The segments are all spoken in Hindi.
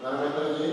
धर्मेंद्र जी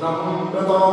धर्म प्रभाव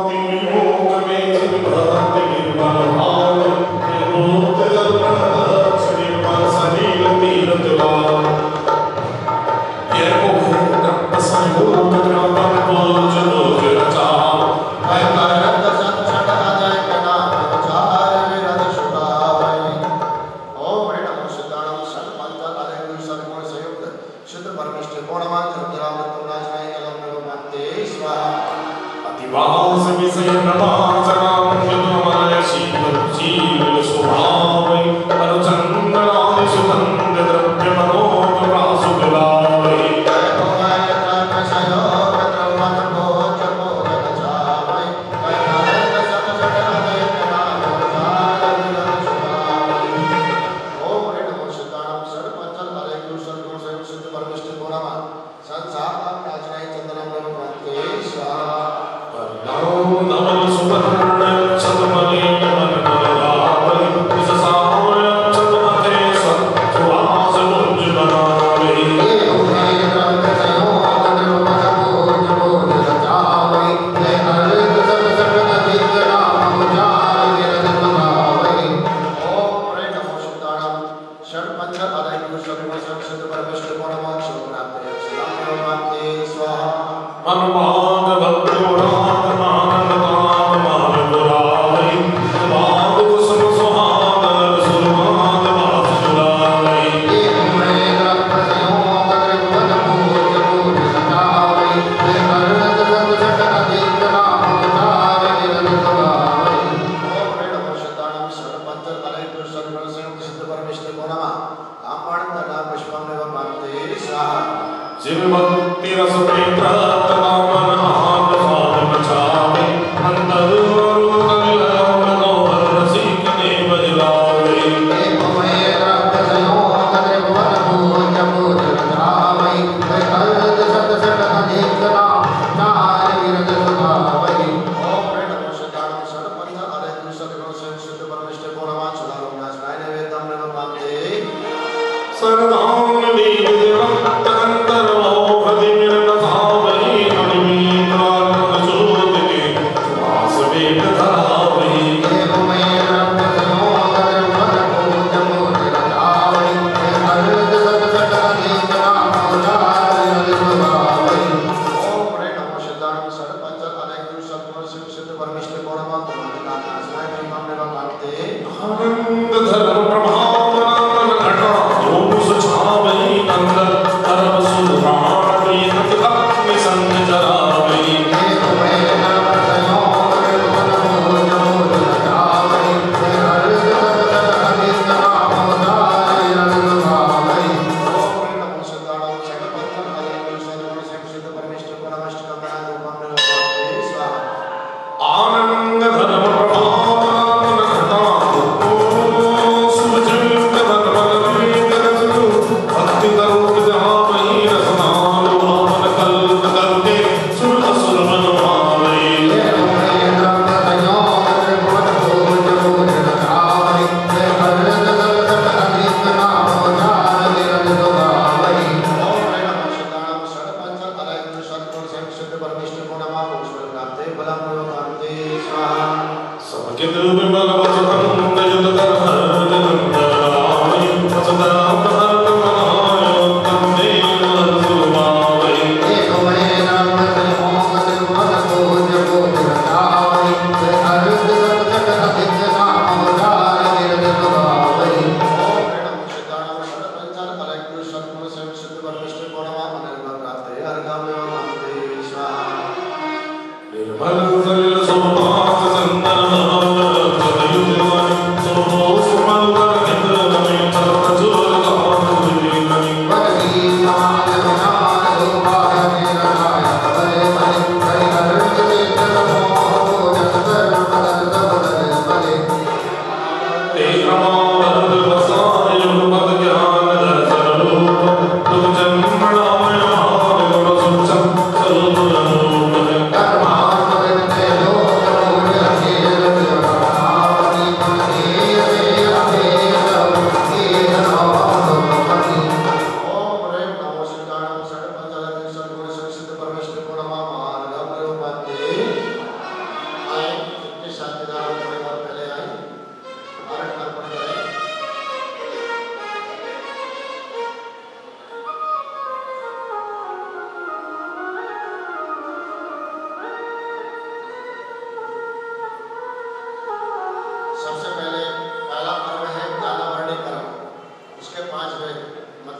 घटना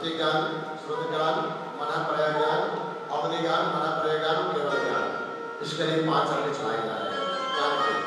शक्ति ज्ञान, श्रुति ज्ञान, मन प्रय ज्ञान, अवधि ज्ञान, मन प्रय ज्ञान, केवल ज्ञान। इसके लिए 5 अंक चलाए जा रहे हैं ज्ञान के।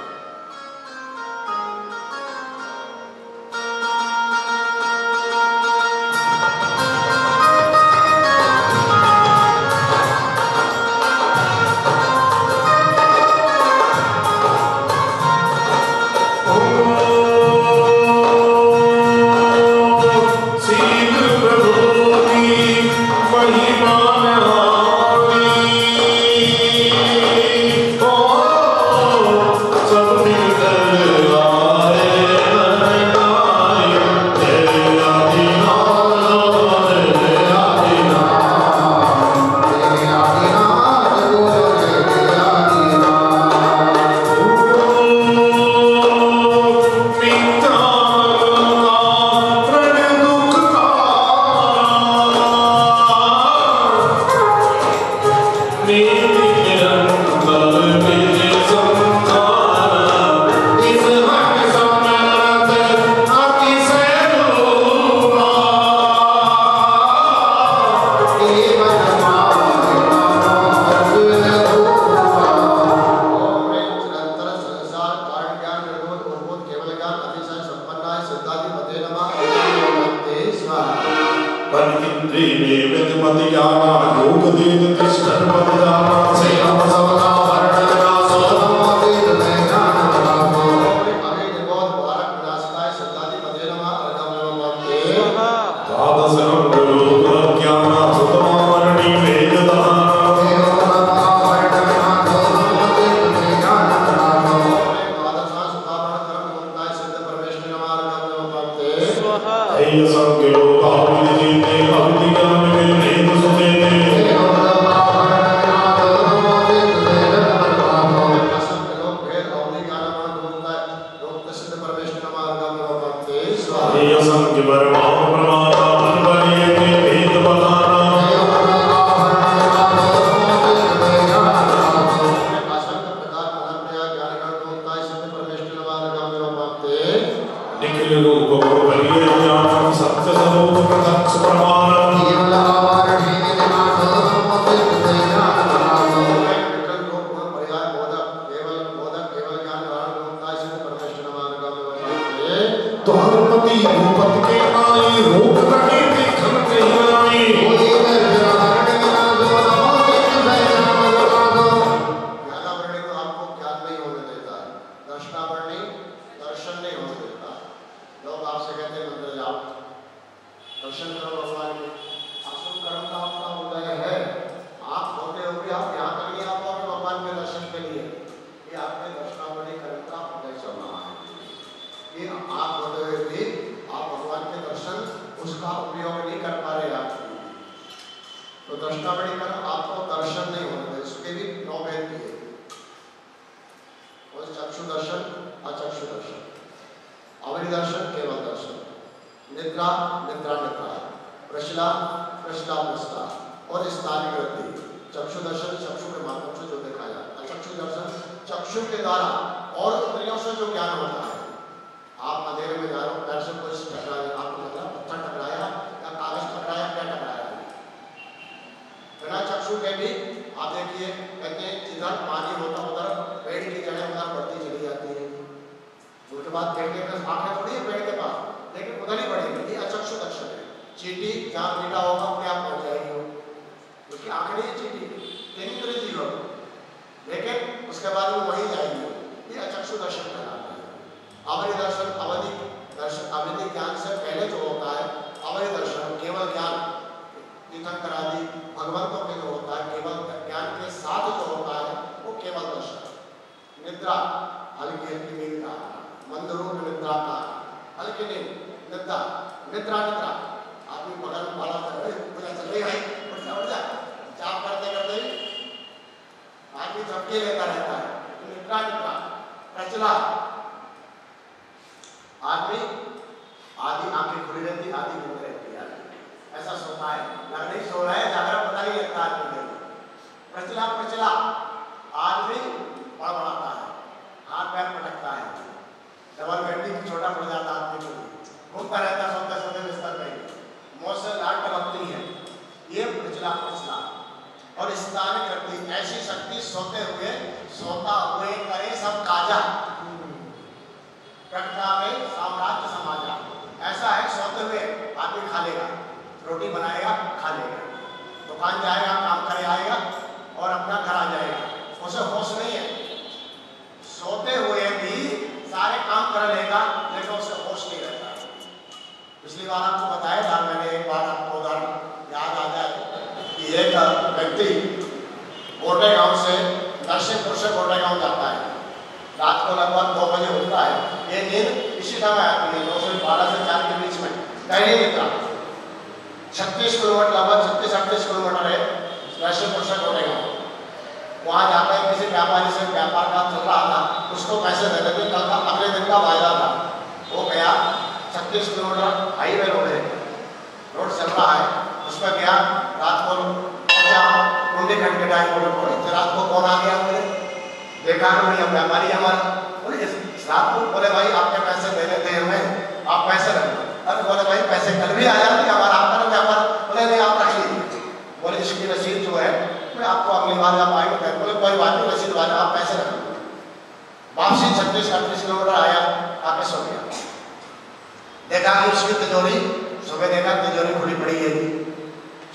आदमी आधी आंखें खुली रहती, आधी बंद रहती है। सोते हुए सोता हुए करे सब काजा, प्रकृति में साम्राज्य समाजा। ऐसा है सोते हुए आदमी खा लेगा, रोटी बनाएगा खा लेगा, दुकान जाएगा काम करे आएगा और अपना घर आ जाएगा, उसे होश नहीं है। सोते हुए भी सारे काम कर लेगा लेकिन उसे होश नहीं रहता। पिछली बार आपको बताया था मैंने, एक बार आपको उदाहरण याद आ जाए कि एक व्यक्ति गोटे गांव से नरसिंहपुर से गोटे गांव जाता है, रात को लगभग 2 बजे उठता है। ये नींद इसी समय आती है 2 से 12 से 4 के बीच में, कहीं नहीं मिलता। 36 किलोमीटर लगभग 36-38 किलोमीटर है नरसिंहपुर से गोटे गांव। वहाँ जाकर किसी व्यापारी से व्यापार का चल रहा था, उसको पैसे देने के कल का अगले दिन का वायदा था। वो गया 36 किलोमीटर हाईवे रोड है, रोड चल रहा है, उस पर गया। रात को पहुंचा कुंडी खंड के टाइम बोले रात को कौन आ गया, बोले देखा कि भैया व्यापारी हमारा, बोले रात को, बोले भाई आपके पैसे देने थे हमें, आप पैसे रखो। अरे बोले भाई पैसे कल भी आ जाते हमारा, आपका व्यापार, बोले नहीं आप रख लीजिए। बोले इसकी रसीद जो है मैं आपको अगली बार जब आएंगे, बोले कोई बात नहीं रसीद वाला आप पैसे रख लो। वापसी 36-38 किलोमीटर आया, आके सो गया। देखा कि उसकी तिजोरी, सुबह देखा तिजोरी खुली पड़ी है,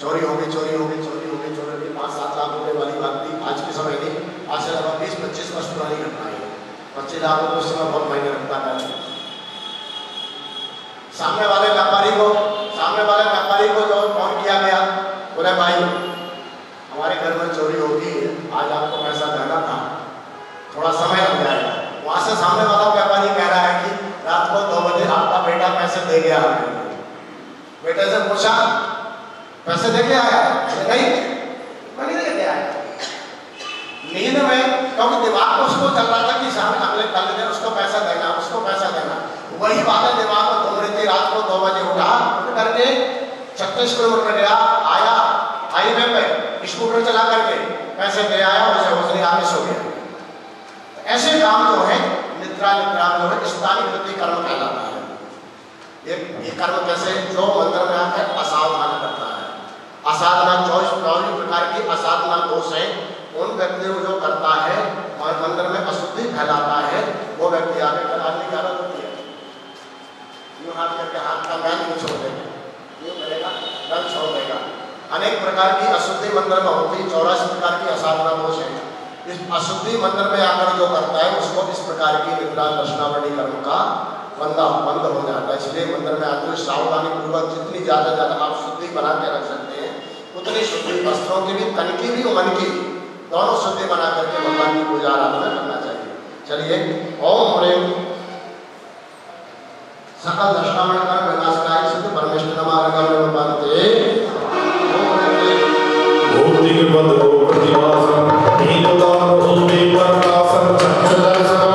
चोरी हो गई, चोरी हो गई, चोरी हो गई, चोरी हो गई। 5-7 लाख रुपए वाली बात थी, आज के समय नहीं, आज से लगभग 20-25 वर्ष पुरानी घटना है। 25 लाख रुपये उस समय बहुत महंगे रखता था। सामने वाले व्यापारी को जो फोन किया गया, बोले भाई हमारे घर में चोरी होगी, आज आपको पैसा देना था, थोड़ा समय लग जाएगा। वहां से सामने वाला व्यापारी कह रहा है कि रात को 2 बजे आपका बेटा पैसे दे गया। बेटे से पूछा पैसे दे के आया? नहीं, नहीं दे के आया। नींद में, क्योंकि दिमाग में उसको चल रहा था कि सामने अगले कल दिन उसको पैसा देना, उसको पैसा देना। वही बातें दिमाग में घूम रही थी। रात को 2 बजे उठा करके 36 किलोमीटर गया, आया हाईवे पे स्कूटर चला करके पैसे दे आया, उसे उसने आगे सो गया। ऐसे काम जो है निद्रा जो है स्थानीय वृत्ति कर्म कहलाता है। ये कर्म कैसे, जो मंत्र में आकर असावधान करता है, असाधना 24 प्रकार की असाधना दोष है, उन व्यक्तियों को जो करता है और मंत्र में अशुद्धि फैलाता है, वो व्यक्ति आगे कराने की आदत होती है। यूं हाथ करके हाथ का मैल को छोड़ देगा, यूं करेगा रंग छोड़ देगा। अनेक प्रकार की अशुद्धि मंत्र में होती, 84 प्रकार की असाधना दोष है। इस अशुद्धि मंत्र में आकर जो करता है उसको इस प्रकार की निद्रा दर्शनावली कर्म का बंद हो जाता है। इसलिए मंत्र में आते हुए सावधानी पूर्वक जितनी ज्यादा आप शुद्धि बना के रख सकते हैं, उतनी शुद्धि वस्त्रों की भी, तन की भी, मन की भी, दोनों शुद्धि बना करके भगवान की पूजा आराधना करना चाहिए। चलिए ओम प्रेम सकल दर्शनावली कर्म विनाशकारी सिद्ध परमेश्वर नमार्गम बनते भूति के पद को प्रतिवासन नीलदान भूमि पर आसन चक्षुदर्शन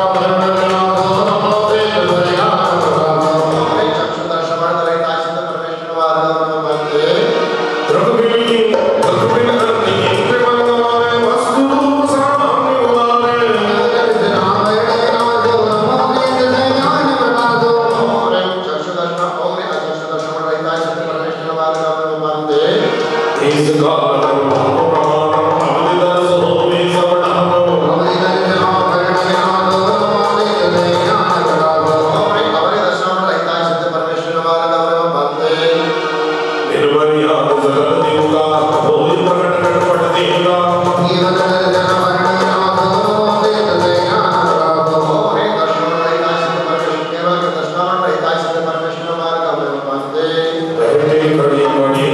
कड़ी मणि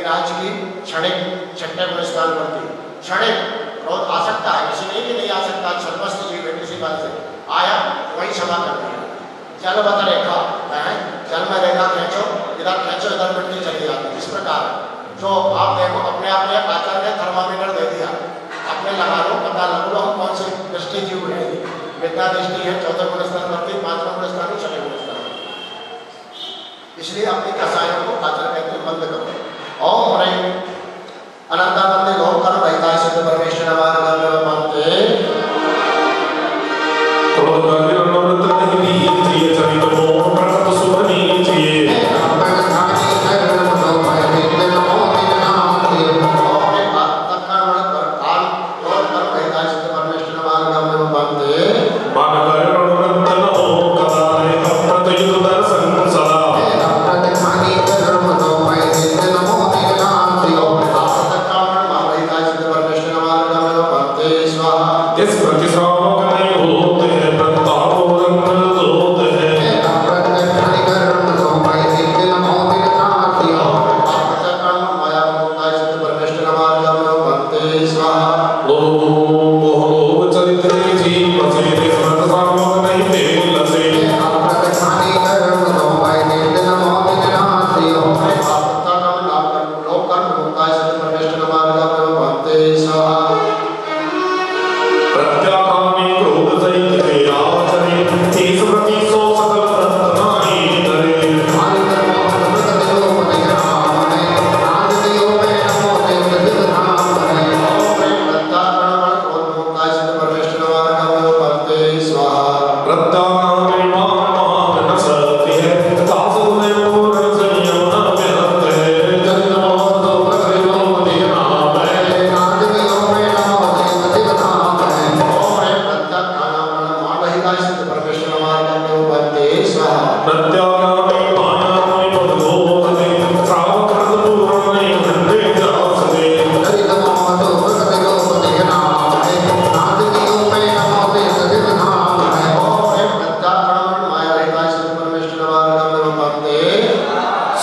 विराज की क्षणिक छठे गुण स्नान करती, क्षणिक क्रोध आ सकता है, किसी नहीं कि नहीं आ सकता, छलमस्त जीव है, किसी बात से आया वही क्षमा कर दिया। जलवत रेखा है, जल में रेखा खींचो, इधर मिट्टी चली जाती है। इस प्रकार जो आप देखो अपने आप में आचार्य ने थर्मामीटर दे दिया, अपने लगा लो, पता लग लो हम कौन से दृष्टि जीव है। विद्या दृष्टि है, 14 गुण स्नान करती, 5वां गुण स्नान, 6 गुण स्नान। इसलिए अपनी कसायों को आचार्य कहते हैं बंद करो। ओम ह्रीं अनंतानंद लोकर्म रहिताय सिद्ध परमेश्वर नमः मानते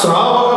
Swami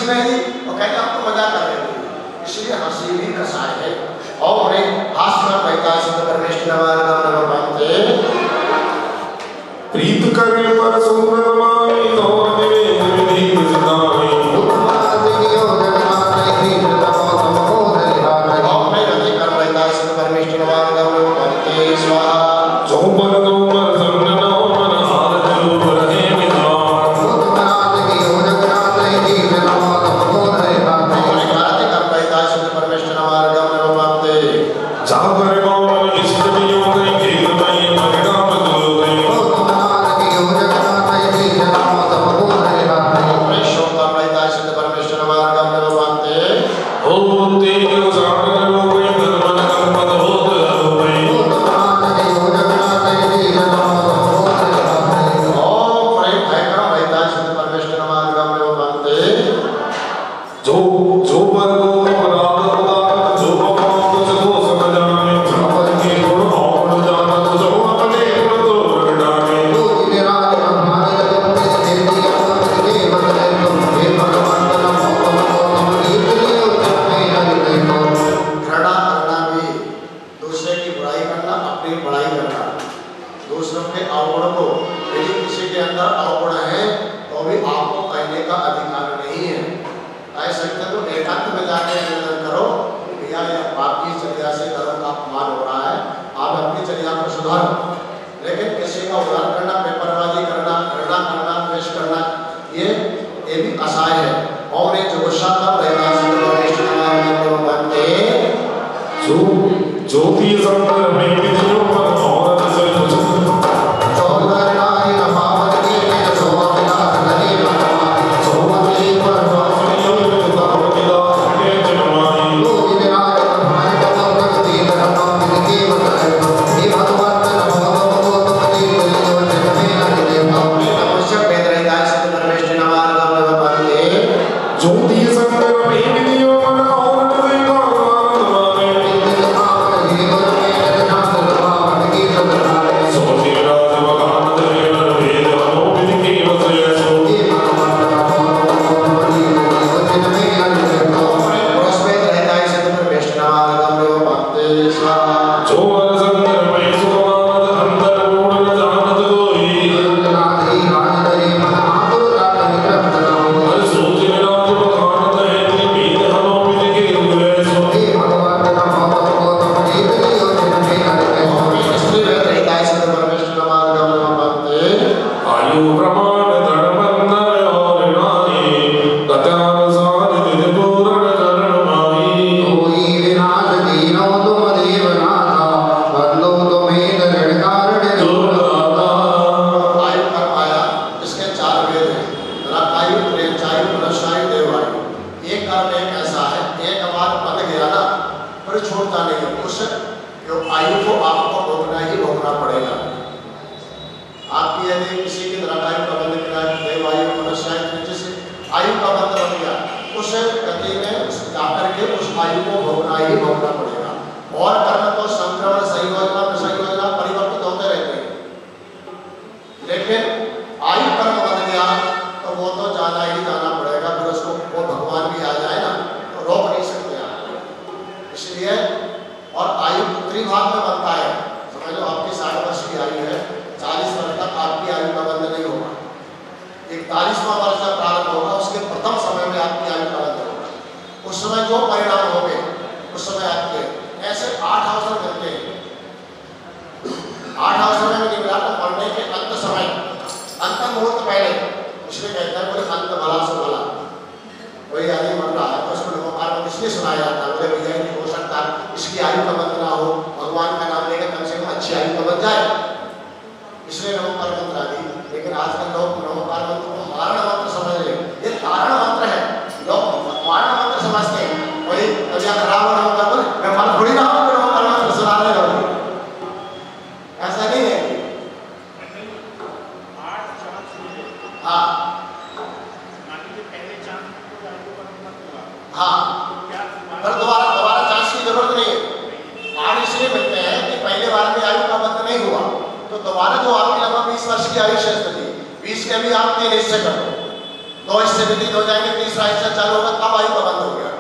हंसी में ही और कहते हम तो मजा कर रहे थे, इसलिए हंसी भी कसाय है। और हास्य कहता सिद्ध परमेश्वर प्रीत करे पर सुंदर माई तोर दिवे विधि जिताई उत्तमाद दियो जगन्नाथ ही जगन्नाथ मोह हरि और मैं हृदय कर रहता सिद्ध परमेश्वर भगवते स्वाहा जो पर दो पर संगना मन हार दिलो रहे विद्वान उत्तमाद दियो जगन्नाथ ही जगन्नाथ मोह हरि और मैं हृदय कर रहता सिद्ध परमेश्वर भगवते जागर कौन इष्ट वियोग खेल में परिणाम दो गए दोबारा जो आपकी लगभग 20 वर्ष की आयुष है 20 के भी आप 3 हिस्से कर दो 2 हिस्से व्यतीत हो जाएंगे, तीसरा हिस्सा चालू होगा, तब आयु का बंद हो गया।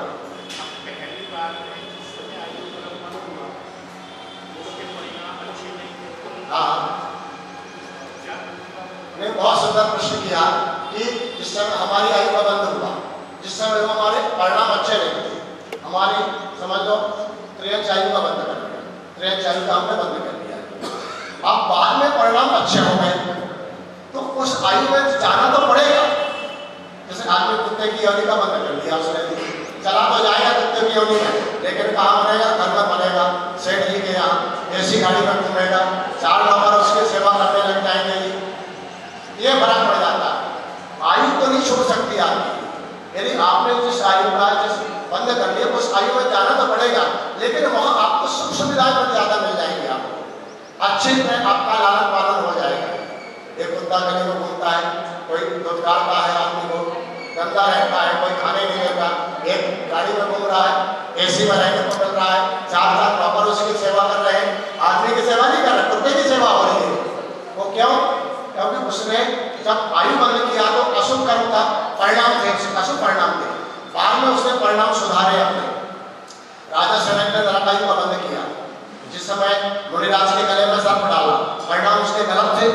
हाँ, ने बहुत सुंदर प्रश्न किया कि जिस समय हमारी आयु का बंद हुआ, जिस समय हमारे परिणाम अच्छे नहीं थे, हमारी समझ लो त्रियंच आयु का बंद कर दिया, त्रियंच आयु का हमने बंद कर दिया। अब बाद में परिणाम अच्छे हो गए तो उस आयु में जाना तो पड़ेगा। जैसे आदमी कुत्ते की योनि का बंद कर दिया, उसने चला तो जाएगा कुत्ते की योनि में, लेकिन कहाँ बनेगा? घर में बनेगा, सेठ जी के यहाँ ऐसी गाड़ी में घूमेगा, 4 नंबर उसकी सेवा करने लग जाएंगे जी, ये फर्क पड़ जाता है। आयु तो नहीं छोड़ सकती आदमी, यदि आपने जिस आयु का जिस बंद कर लिया उस आयु में जाना तो पड़ेगा, लेकिन वहाँ आपको सुख सुविधाएं बहुत ज़्यादा मिल जाएंगी, आपको अच्छे से आपका लालन पालन हो जाएगा। एक कुत्ता गली में घूमता है, कोई दूध काटता है, आदमी को गंदा रहता है, कोई खाने नहीं देता, एक गाड़ी में घूम रहा है, एसी में रहने को मिल रहा है, 4 प्रॉपर उसकी सेवा कर रहे हैं, आदमी की सेवा नहीं कर रहे, कुत्ते की सेवा हो रही है। वो क्यों? क्योंकि उसने जब आयु बंद किया तो अशुभ कर्म का परिणाम थे, अशुभ परिणाम थे, बाद में उसने परिणाम सुधारे अपने। राजा जनक ने नरकायु का बंद किया, जिस समय मुनिराज के गले में सर्प डाला, परिणाम उसके गलत थे,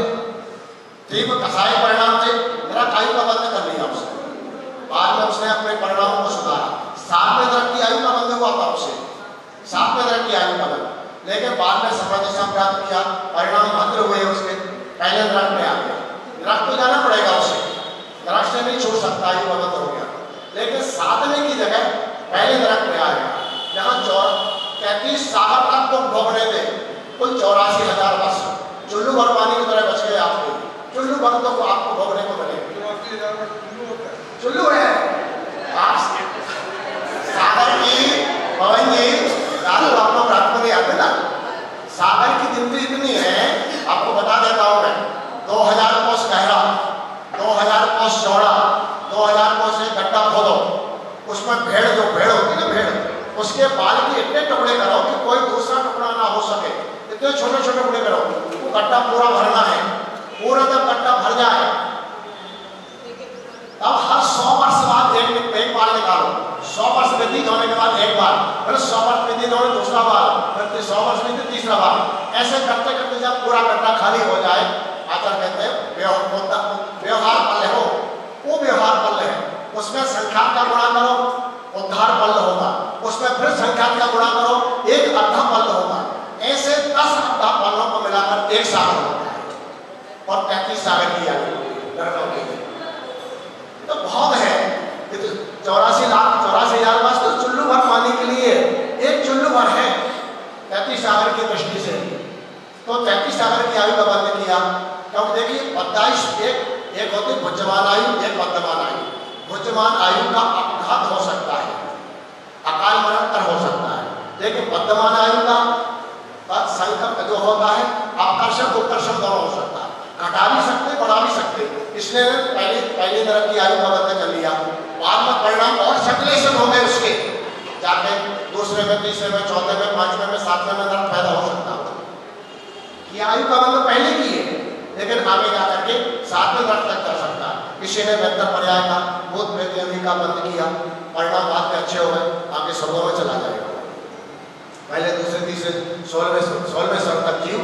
तीव्र कसाई परिणाम थे, नरकायु का बंद कर लिया उसने। बाद में उसने अपने परिणामों को सुधारा। 7वें नरक की आयु का बंद हुआ था उसे, 7वें नरक की आयु का बंद, लेकिन बाद में समझ प्राप्त किया, परिणाम भद्र हुए उसके, पहले नरक में आ गया। नरक तो जाना पड़ेगा उसे, नरक से नहीं छोड़ सकता, आयु का बंद हो गया, लेकिन 7वें की जगह पहले नरक में आ गया, जहाँ 33 सागर तक को भोगने थे, कुल 84,000 वर्ष चुल्लू भर पानी की तरह बच गए आपको, चुल्लू भर तो आपको भोगने को मिले। चुल्लू है सागर की पवन जी, आप लोग रात को नहीं आते ना, सागर की गिनती इतनी है, आपको बता देता हूँ मैं, 2000 कोस गहरा, 2000 कोस चौड़ा, 2000 कोस एक गड्ढा खोदो, उसमें भेड़, जो भेड़ होती है ना भेड़, उसके बाल के इतने टुकड़े करो कि कोई दूसरा टुकड़ा ना हो सके, इतने छोटे छोटे टुकड़े करो, वो गड्ढा पूरा भरना है, पूरा जब गड्ढा भर जाए तब हर 100 वर्ष बाद एक बार निकालो, 100 वर्ष व्यतीत होने के बाद एक बार, फिर 100 वर्ष व्यतीत होने दूसरा बार, फिर 100 वर्ष व्यतीत तीसरा बार, ऐसे करते करते जब पूरा गड्ढा खाली हो जाए, आचार्य कहते हैं व्यवहार पल्ल हो, वो व्यवहार पल्ल है, उसमें संख्यात का गुणा करो, उद्धार पल्ल होगा, उसमें फिर संख्यात का गुणा करो, एक अर्धा पल्ल होगा, ऐसे 10 अर्धा पल्लों को मिलाकर 1 सागर होता है, और 33 सागर की आयु तो बहुत है। 84,000 वर्ष तो चुल्लू भर पाने के लिए एक चुल्लू भर है 33 सागर की दृष्टि से, तो 33 सागर की आयु का बंद किया। क्योंकि देखिए 27 एक होती भुज्यमान आयु, एक वर्तमान आयु। भुज्यमान आयु का अपघात हो सकता है, अकाल मरण हो सकता है, लेकिन वर्तमान आयु का संकल्प जो होता है आकर्षण उपकर्षण दोनों हो सकता है, घटा भी सकते बढ़ा भी सकते, इसलिए पहले नरक की आयु का बंद कर लिया। बाद में परिणाम और सर्कुलेशन हो गए उसके, जाके दूसरे में, तीसरे में, चौथे में, 5वें में, 7वें में नरक पैदा हो सकता है। ये आयु का बंद पहले की है, लेकिन आगे जाकर के 7वें नरक तक कर सकता है। किसी ने बेहतर पर्याय का भूत प्रेत आदि का बंद किया, परिणाम बाद में अच्छे हो गए, आगे स्वर्गों में चला जाएगा। पहले दूसरे तीसरे 16वें स्वर्ग तक जीव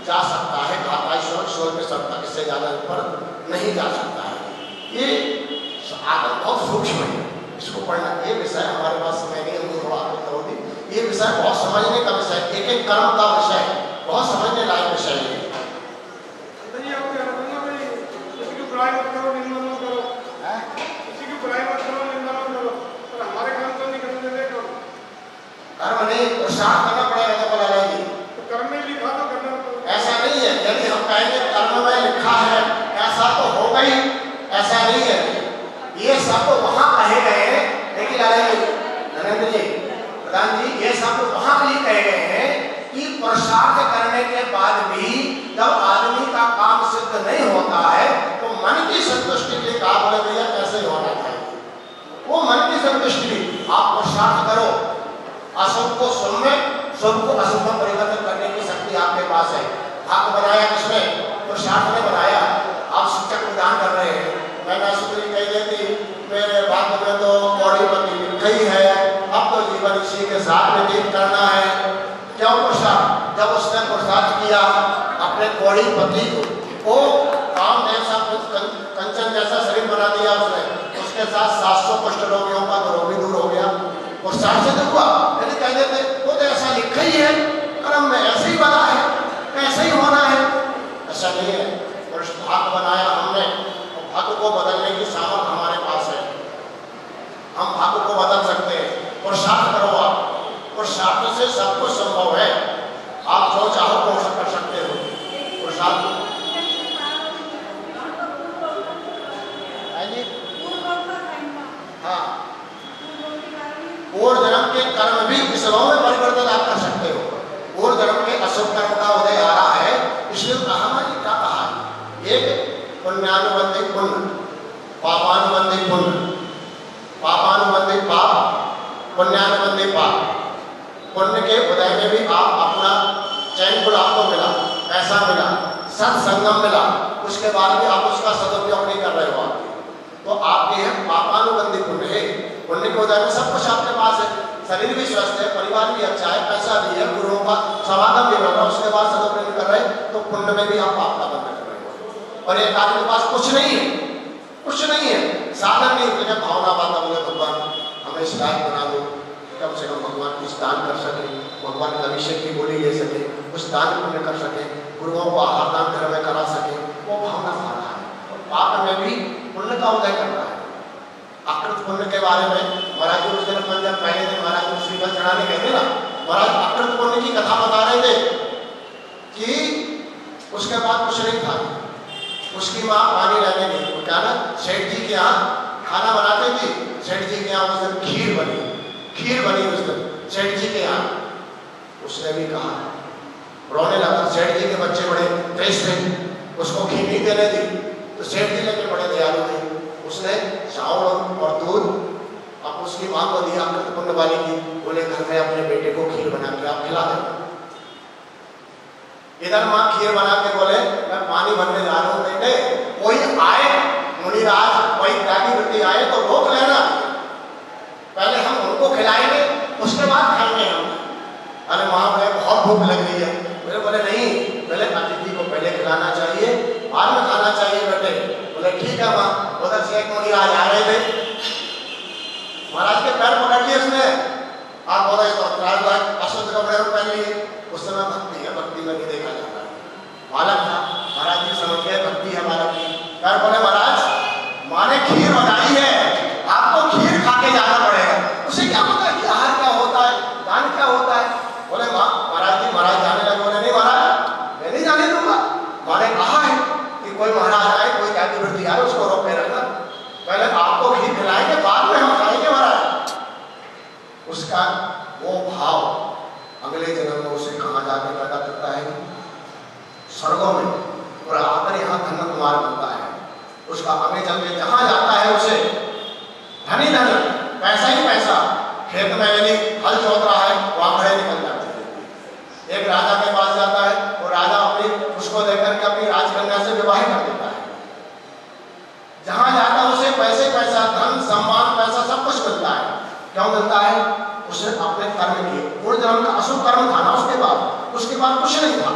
जा सकता है, 16वें स्वर्ग तक, इससे ज्यादा ऊपर नहीं जा सकता है। ये आदत बहुत सूक्ष्म है, इसको पढ़ना, ये विषय हमारे पास समय नहीं, हम थोड़ा आगे करोगे, ये विषय बहुत समझने का विषय, एक एक कर्म का विषय, बहुत समझने लायक विषय है। कर्म नहीं, पुरुषार्थ करना पड़ेगा तो बोला जाएगी, कर्म में लिखा तो करना, ऐसा नहीं है। यदि हम कहेंगे कर्म में लिखा है ऐसा तो होगा ही, ऐसा नहीं है। ये सब तो वहां कहे गए हैं, लेकिन नरेंद्र जी, प्रधान जी, ये सब तो वहां के लिए कहे गए हैं कि पुरुषार्थ करने के बाद भी जब आदमी का काम सिद्ध नहीं होता है तो मन की संतुष्टि के लिए कहा, बोले भैया कैसे होना चाहिए, वो मन की संतुष्टि, आप पुरुषार्थ करो, अशुभ को शुभ में, शुभ को अशुभ में परिवर्तन करने की शक्ति आपके पास है। हक बनाया किसने? पुरुषार्थ ने बनाया। आप शिक्षक प्रदान कर रहे हैं, मैंने शुक्र कह देती इसी के साथ व्यतीत करना है। क्यों पुरुषार्थ? जब उसने पुरुषार्थ किया अपने कोड़ी पति को काम जैसा कंचन जैसा शरीर बना दिया उसने, उसके साथ 700 कुष्ठ रोगियों का रोग भी दूर हो गया। पुरुषार्थ से तो हुआ, यदि कह देते वो तो ऐसा लिखा ही है, कर्म में ऐसे ही बना है, ऐसे ही होना है, ऐसा नहीं है। पुरुष भाग बनाया हमने, और भाग्य को बदलने की सामर्थ हमारे पास है। हम भाग्य को बदल सकते हैं। पुरुषार्थ करो आप, पुरुषार्थ से सब कुछ संभव है। आप जो चाहो वो कर सकते हो। पुरुषार्थ हाँ, पूर्व जन्म के कर्म भी इस भाव में परिवर्तन आप कर सकते हो। पूर्व जन्म के अशुभ कर्म का उदय आ रहा है, इसलिए ब्राह्मण जी क्या कहा, एक पुण्यानुबंधी पुण्य, पापानुबंधी पुण्य, पापानुबंधी पाप, पुण्यानुबंधी पाप। पुण्य के उदय में भी आप अपना चैन फुल आपको मिला, पैसा मिला, सत्संगम मिला, उसके बाद भी आप उसका सदुपयोग नहीं कर रहे हो, तो आपके है पापानुबंधी पुण्य है। पुण्य के उदय में सब कुछ आपके पास है, शरीर भी स्वस्थ है, परिवार भी अच्छा है, पैसा भी है, गुरुओं का समागम भी मिल रहा है, उसके बाद सदुपयोग कर रहे हैं, तो पुण्य में भी आप पाप का बंधन कर रहे हो। और एक आदमी के पास कुछ नहीं है, कुछ नहीं है, साधन नहीं है, भावना बात बोले भगवान हमें इस लायक बना दो, कम से कम भगवान कुछ दान कर सके, भगवान के अभिषेक की गोली ले सके, कुछ दान पुण्य कर सके, गुरुओं को आहार दान घर में करा सके, वो भावना आ रहा है। और पाप में भी पुण्य का उदय कर रहा है। अकृत पुण्य के बारे में महाराज जी उस दिन जब पहले दिन महाराज जी श्रीफल चढ़ाने गए थे ना, महाराज अकृत पुण्य की कथा बता रहे थे कि उसके बाद कुछ नहीं था, उसकी माँ पानी लाने गई, वो क्या ना सेठ जी के यहाँ खाना बनाते थे, सेठ जी के यहाँ उस दिन खीर बनी, खीर बनी उस दिन सेठ जी के यहाँ। उसने भी कहा, रोने लगा, सेठ जी के बच्चे बड़े तेज थे, उसको खीर नहीं देने दी, तो सेठ जी लेके बड़े दयालु थे, उसने चावल और दूध अब उसकी माँ को दिया, अमृत पुण्य वाली की, बोले घर में अपने बेटे को खीर बना के आप खिला दें। इधर माँ खीर बना के बोले मैं पानी भरने जा रहा हूँ बेटे, कोई आए मुनिराज, कोई त्यागी वृत्ति आए तो रोक लेना, पहले हम उनको खिलाएंगे उसके बाद खाएंगे हम। अरे माँ बोले बहुत भूख लग रही है, मेरे बोले नहीं, पहले अतिथि को पहले खिलाना चाहिए, बाद में खाना चाहिए बेटे। बोले ठीक है माँ। उधर से एक मुनिराज आ रहे थे, महाराज के पैर पकड़ लिए उसने, आप बोले अशुद्ध कपड़े पहन लिए, उस समय भक्ति है, भक्ति में भी देखा जाता है। बालक था, महाराज जी समझ गए भक्ति है बालक की, पैर बोले महाराज माँ ने खीर बनाई है, आपको खीर खा के जाना पड़ेगा। उसे क्या पता है कि आहार क्या होता है, दान क्या होता है। बोले माँ महाराज जी, महाराज जाने लगे, बोले नहीं महाराज मैं नहीं जाने दूंगा, माँ ने कहा है कि कोई महाराज आए, कोई त्यागी वृत्ति आए, उसको रोक के रखना, पहले आपको खीर खिलाएंगे बाद में हम खाएंगे महाराज। उसका वो भाव अगले जन्म में उसे कहाँ जाके पैदा करता है, स्वर्गों में, और आकर यहाँ धन कुमार बनता है। उसका अगले जन्म में जहाँ जाता है उसे धनी धन, पैसा ही पैसा, खेत में यदि हल जोत रहा है वहाँ खड़े निकल जाते हैं। एक राजा के पास जाता है, वो राजा अपनी उसको देकर के अपनी राजकन्या से विवाह कर देता है। जहाँ जाता है उसे पैसे पैसा, धन सम्मान पैसा सब कुछ मिलता है। क्यों मिलता है? उसने अपने कर्म किए, पूर्व जन्म का अशुभ कर्म था ना, उसके बाद कुछ नहीं था,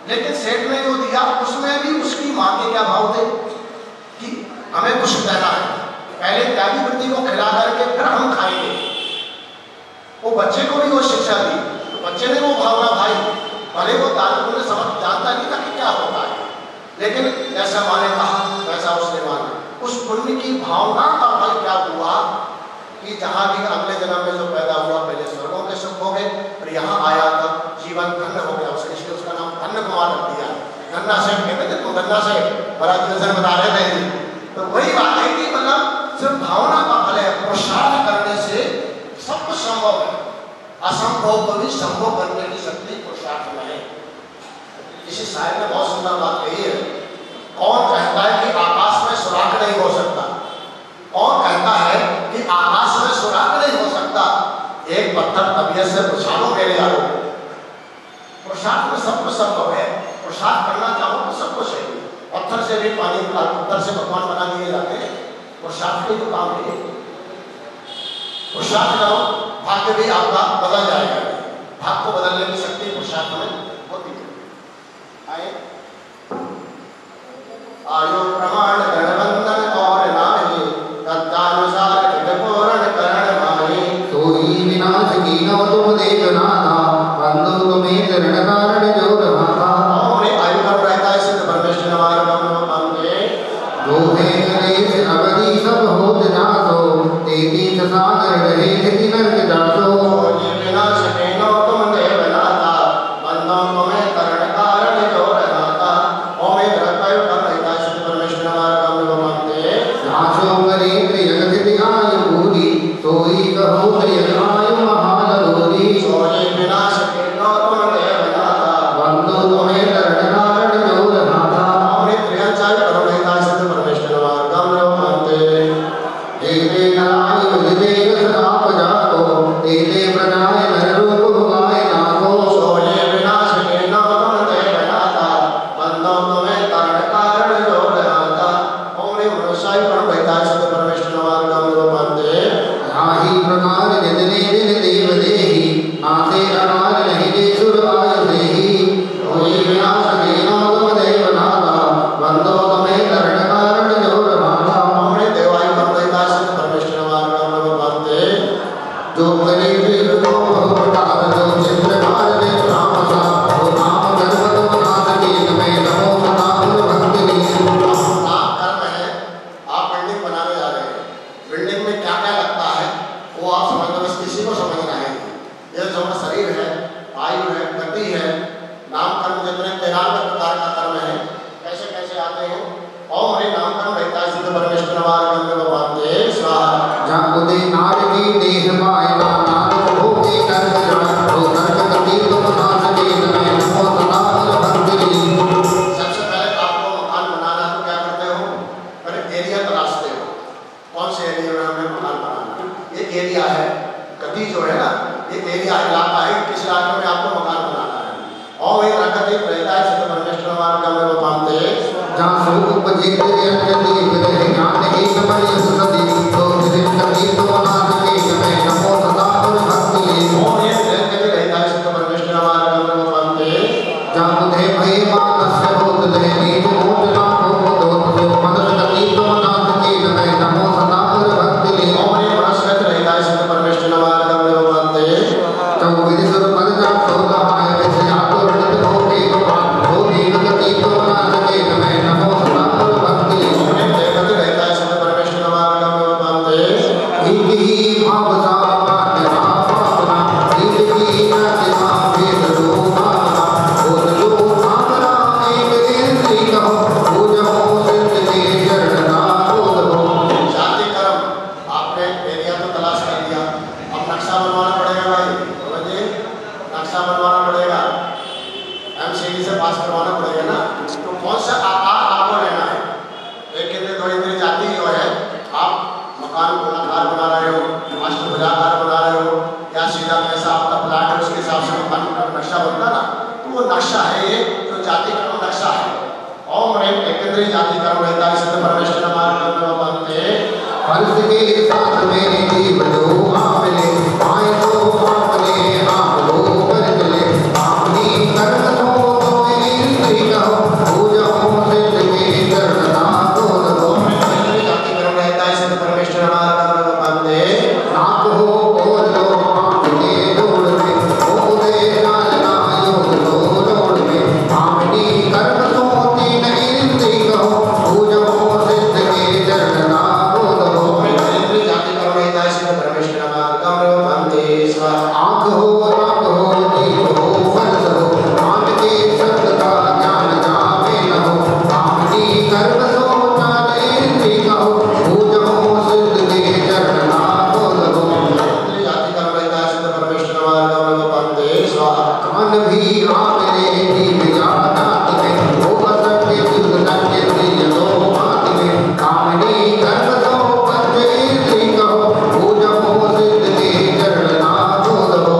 लेकिन सेठ ने जो दिया उसमें भी उसकी माँ के क्या भाव थे कि हमें कुछ देना है, पहले त्यागी वृत्ति को खिला करके फिर हम खाएंगे। वो बच्चे को भी वो शिक्षा दी, तो बच्चे ने वो भावना भाई, भले वो दान पुण्य समझ जानता नहीं था कि क्या होता है, लेकिन जैसा माँ ने कहा वैसा उसने माना। उस पुण्य की भावना का फल क्या हुआ कि जहाँ भी अगले जन्म में जो पैदा हुआ, पहले स्वर्गों के सुख हो गए और यहाँ आया तब जीवन धन्य हो गया उसके, इसलिए उसका नाम धन्य कुमार रख दिया। धन्ना सेठ कहते थे, तो धन्ना सेठ महाराज नजर बता रहे थे। तो वही बात है कि मतलब सिर्फ भावना का फल है, पुरुषार्थ करने से सब कुछ संभव है, असंभव को भी संभव करने की शक्ति पुरुषार्थ में है। इसी शायर ने बहुत सुंदर बात कही है, कौन कहता है कि आकाश में सुराख नहीं हो सकता, कौन कहता है कि आकाश में सुराख नहीं हो सकता, एक पत्थर तबीयत से उछालो मेरे यारो। पुरुषार्थ में सब कुछ संभव है, पुरुषार्थ करना चाहो तो सब कुछ है। पत्थर से भी पानी निकाल, पत्थर से भगवान बना दिए जाते हैं, पुरुषार्थ के जो काम है। पुरुषार्थ करो, भाग्य भी आपका बदल जाएगा। भाग्य को बदलने की शक्ति पुरुषार्थ में होती है। आए आयु प्रमाण गणबंधन और नाही, तत्तानुसार कृतपूर्ण करण माही। सोई विनाश कीनो तुम देखनाथा, बंधु तुम्हें शरण कारण जो रहा था। और आयु का रहता है सिद्ध परमेश्वर हमारे पांगे। जो है कलेश अवधि सब होत जासो, तेती सागर रहे थे नरक जासो। सोई विनाश कीनो तुम देखनाथा, बंधु तुम्हें शरण कारण जो रहा था। ओम एक आयु का रहता है सिद्ध परमेश्वर हमारे पांगे। जासो करे प्रिय आयु पूरी, सोई कहो प्रिय आयु महानगोरी। सोई विनाश कीनो तुम देखनाथा, बंधु तुम्हें शरण कारण जो रहा था। और एक त्रियांचार्य करो रहता है सिद्ध परमेश्वर हमारे पांगे। तेरे नाराय विदेव सदाप जाको, तेरे प्रजाय नर रूप भुआय नाको। सोई विनाश कीनो तुम देखनाथा, बंधु तुम्हें शरण कारण जो रहा था। और एक मनुष्य करो रहता है सिद्ध परमेश्वर हमारे पांगे। आही प्रकार जितने दिन देव देही, आते अकाल नहीं दे सुर आयु देही। कोई विनाश कीनो तुम देवनाथा, बंधो तुम्हें शरण कारण जो रहा था। हमने देवायु करो रहता है सिद्ध परमेश्वर हमारे पांगे। जो करे फिर को प्रकार जो चित्र मार दे राम सा, वो नाम गर्भ तुम नाथ के तुम्हें नमो सदापुर भक्ति लीन। आप कर्म है, आप बिल्डिंग बनाने जा रहे हैं। बिल्डिंग में क्या क्या लगता है वो आप समझ लो, बस किसी को समझना है। ये जो हमारा शरीर है, आयु है, गति है, नाम कर्म जितने 93 प्रकार का कर्म है, कैसे कैसे आते हैं। और हमारे नाम कर्म रहता है सिद्ध परमेश्वर हमारे पांगे। स्वाहा जाको दे नार की देह पाए नाथ हो के नरक जाए, तो नरक गति तुम नाथ के तुम्हें नमो सदापुर भक्ति लीन। सबसे पहले आपको मकान बनाना तो क्या करते हो, पहले एरिया तलाशते हो। कौन से एरिया में हमें मकान बनाना, ये एरिया है। गति जो है ना, ये एरिया इलाका है, किस इलाके में आपको मकान बनाना है। और एक रखते रहता है सिद्ध परमेश्वर हमारे पांगे। जहाँ सुख उपजे तेरे अंजलि विरह ज्ञान एक मरिय सुसदी, तो जिन कभी तो नाथ के तुम्हें नमो सदापुर भक्ति लीन। और ये रहता है सिद्ध परमेश्वर हमारे पांगे। जहाँ बुधे भय मानस होत दे नीत मोट ना हो दोत, जो मनस गति तुम नाथ के तुम्हें नमो सदापुर भक्ति लीन। और ये मनस्कृत रहता है सिद्ध परमेश्वर हमारे पांगे। तब विदिशुर पद जा सोता आय विषय आतुर नित हो के गोपाल, हो दीन गति तुम नाथ के तुम्हें नमो सदापुर भक्ति लीन। और एक देवगति रहता है सिद्ध परमेश्वर हमारे पांगे। एक ही भाव सा पाट्य भावना, एक ही नाट्यमा भेद रूपाना, बोध जो भावना एक इंद्री कहो, पूजहो सिद्ध के चरणा बोध हो। जाति कर्म आपने एरिया तो तलाश कर लिया, अब नक्शा बनवाना पड़ेगा भाई। समझिए, नक्शा बनवाना पड़ेगा, एमसीडी से पास करवाना पड़ेगा ना। तो कौन सा आकार आपको लेना है। एक इंद्र दो इंद्र जाति जो है, आप मकान गोलाकार बना रहे हो, अष्टभुजाकार बना रहे हो, या सीधा कैसा आपका प्लाट है उसके हिसाब से मकान का नक्शा बनता ना, तो वो नक्शा है, ये जो जाति कर्म नक्शा है। और एक इंद्रिय जाति कर्म रहता है सिद्ध परमेश्वर हमारे पांगे। फर्श के साथ मेरे जीव जो आप ले, आए तो आपने आप लो कर चले, आपनी कर्म तो इंद्री कहो, पूजहो सिद्ध के चरणा बोध हो। जाति कर्म रहता है सिद्ध परमेश्वर हमारे पांगे। नाक हो बोध लो आपके जोड़ में, हो दे नालना योग लो जोड़ में, आपनी कर्म तो तीन इंद्री कहो, पूजहो सिद्ध के चरणा बोध हो। जाति कर्म रहता है सिद्ध परमेश्वर हमारे पांगे। आँख हो नाक हो जीव हो फर्श हो, मान के शब्द का ज्ञान जावे न हो, आपनी कर्म तो चार इंद्री कहो, पूजहो सिद्ध के चरणा बोध हो। जाति कर्म रहता है सिद्ध परमेश्वर हमारे पांगे। कान भी आपने जीव जात में, हो असत्य शुद्ध सत्य प्रिय दो बात में, कामनी कर्म तो पंच इंद्री कहो, पूजहो सिद्ध के चरणा बोध हो।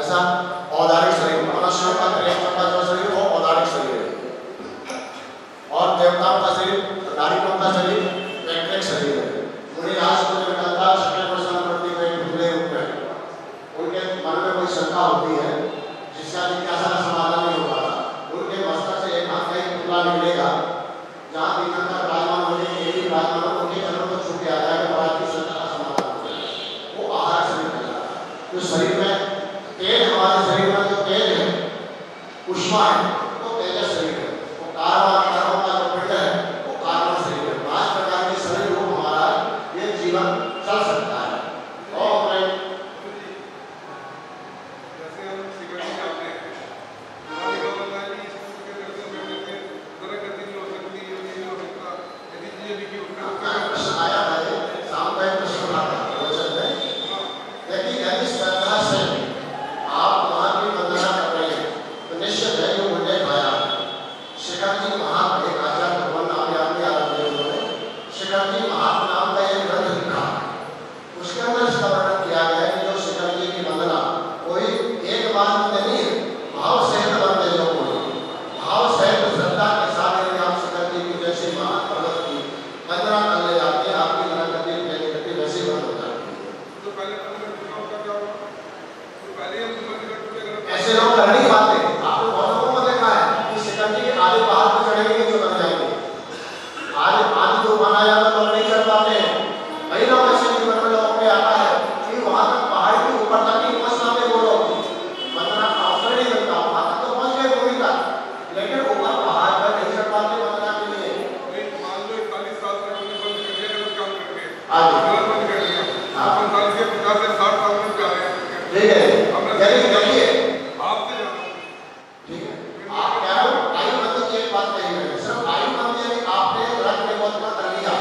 कैसा? औदारिक शरीर। मनुष्यों का त्रिलोक का जो शरीर वो औदारिक शरीर है, और देवताओं का शरीर, नारियों का शरीर वैज्ञानिक शरीर है। उन्हें आज को जो निकलता शक्ल प्रसन्न करती हुए टुकड़े रूप में उनके मन में कोई शंका होती है जिसका जिज्ञासा का समाधान नहीं हो पाता। उनके मस्तक से एक हाथ का एक टुकड़ा निकलेगा जहाँ तीर्थंकर विराजमान होने के लिए विराजमान उनके चरणों को छू के आ जाएगा, बड़ा की शंका का समाधान हो जाएगा। वो आहार शरीर कहलाता है। जो शरीर में तेज, हमारे शरीर में जो तेज है, उष्मा है, तो तेजस शरीर है। वो कार्बन का जो पिंड है वो कार्बन शरीर है। 5 प्रकार के शरीर रूप हमारा ये जीवन चल सकता है। और जैसे हम सिगरेट खाते हैं, हमारी का मतलब है कि इसको के दर्शन करने से जरा गति नहीं हो सकती, ये नहीं हो सकता, यदि ये लिखी होती है। प्रश्न आया है, शाम का एक प्रश्न आता है क्वेश्चन में, लेकिन यदि श्रद्धा से आप वहाँ की वंदना कर रहे हैं तो निश्चित है जो मुझे खाया। शिखर जी महात्मा, एक आचार्य भगवान नाम याद नहीं आ रहा है उन्होंने, शिखर जी महात्मा नाम का एक ग्रंथ लिखा, उसके अंदर इसका वर्णन किया गया है कि जो शिखर जी की वंदना कोई एक बार में नहीं है, भाव सहित बनते जो कोई भाव सहित श्रद्धा के साथ यदि आप शिखर जी की जैसे महान पर्वत की वंदना कर ले जाते हैं, आपकी तरह गति पहले गति वैसे ही बंद हो जाती है। तो पहले उसका क्या होगा? तो पहले हम ऐसे लोग कर नहीं पाते। आपने बहुत लोगों को देखा है कि शिखर जी के आधे पहाड़ पर चढ़ेंगे तो बन जाएंगे, आधे जो बना जाता तो नहीं चढ़ पाते हैं। कई लोग ऐसे जीवन में लोगों में आता है कि वहां तक पहाड़ के ऊपर तक ही पहुंच पाते वो लोग, वंदना का अवसर नहीं मिलता। वहां तक तो पहुंच गए भूमि तक, लेकिन ऊपर पहाड़ पर नहीं चढ़ पाते वंदना के लिए। मान लो 41 साल से हमने बंद कर दिया गलत काम करके, आगे बंद कर दिया, 45 से 50 से 60 साल में जा रहे हैं। ठीक है, यदि कहिए आपसे जाना ठीक है, आप क्या हो आयु बंदी की एक बात कही है, सिर्फ आयु बंदी यदि आपने रक्त निबोधन कर लिया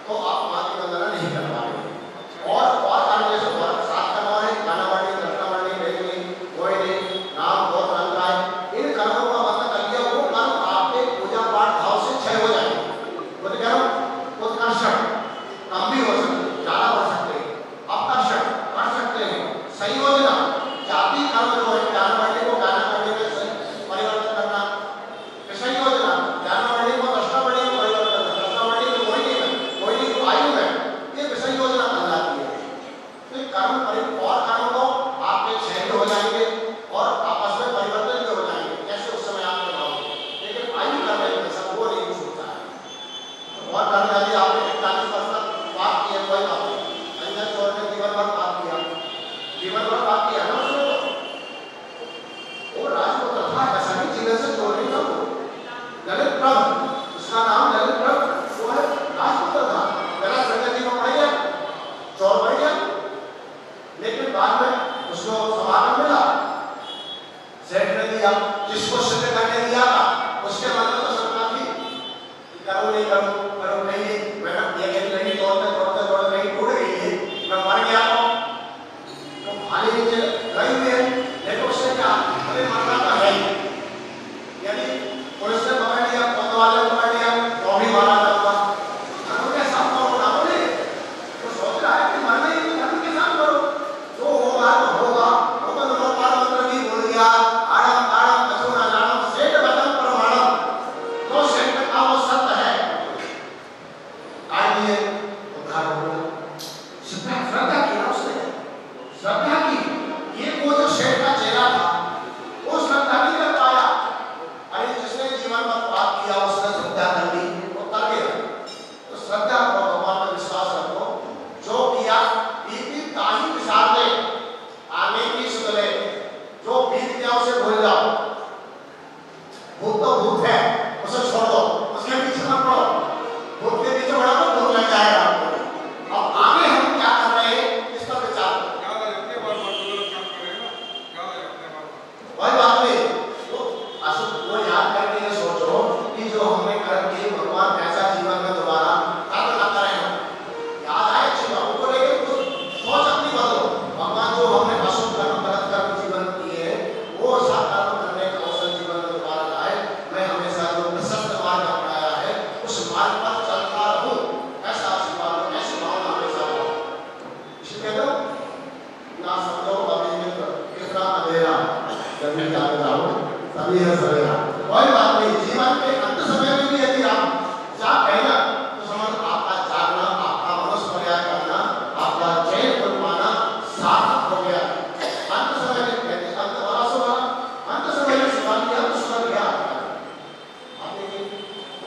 तो आप मां की वंदना नहीं कर पाएंगे। और अन्य जैसे वर्ग 7 कर्म है, ज्ञानवर्णी, रत्नवर्णी, वेदनी, मोहिनी, नाम, गोत्र, अलंकार, इन कर्मों का बंधन कर लिया, वो कर्म आपके पूजा पाठ भाव से क्षय हो जाएंगे। बोलते क्या उत्कर्षण कम भी हो सकते, ज्यादा हो सकते, अपकर्षण कर सकते हैं, संयोजना जाति कर्म जो है ज्ञानवर्णी को ज्ञानवर्णी में परिवर्तन करना, संयोजना ज्ञानवर्णी को दशनावर्णी में परिवर्तन करना, दशनावर्णी को मोहिनी में, मोहिनी को आयु में, ये विषय योजना कहलाती है। तो कर्म और कर्म को आपके क्षय भी हो जाएंगे और आपस में परिवर्तन भी हो जाएंगे, कैसे उस समय आप लगाओगे, लेकिन आयु करने में सब वो नहीं छूटता है। और कर्म यदि आपने 41% पाप किए कोई बात नहीं, अंजन छोड़ के जीवन भर पाप किया, जीवन भर पाप किया ना उसने, तो वो राजपुत्र था, ऐसा नहीं जीवन से छोड़ नहीं था। ललित प्रभ, उसका नाम ललित प्रभ, वो है राजपुत्र था। पहला संगति को पड़ गया, चोर पड़ गया, लेकिन बाद में उसको समाधान मिला, सेठ ने दिया, जिसको सिद्ध करने दिया था उसके मन में तो शंका थी कि करूँ नहीं करूँ, करूँ नहीं, मैं ये नहीं, दौड़ते दौड़ते दौड़ते नहीं टूट गई है, मैं मर गया तो भाले नीचे गई हुई है, लेकिन उसने क्या अरे मरना तो है ही, यदि पुलिस ने पकड़ लिया, कोतवाल ने पकड़ लिया तो भी मारा जाऊंगा, उनके साथ तो होना बोले तो सोच रहा है कि मरना ही धर्म के साथ करो, जो होगा तो होगा। वो तो नमस्कार मंत्र भी बोल दिया, आड़म आड़म कसूना जाड़म सेठ बदन परमाणम, तो सेठ का वो सत्य है, काट दिए उद्धार हो गया। श्रद्धा की ना उसने, श्रद्धा की, ये वो जो सेठ का चेहरा था जब मैं जान रहा हूँ सभी है सवेरा, कोई बात नहीं। जीवन के अंत समय में भी यदि आप जाग गए ना तो समझ आपका जागना, आपका मनुष्य पर्याय करना, आपका चैन बन पाना सार्थक हो गया। अंत समय में कहते अंत वाला सुना, अंत समय में सुना लिया तो सुना लिया आपने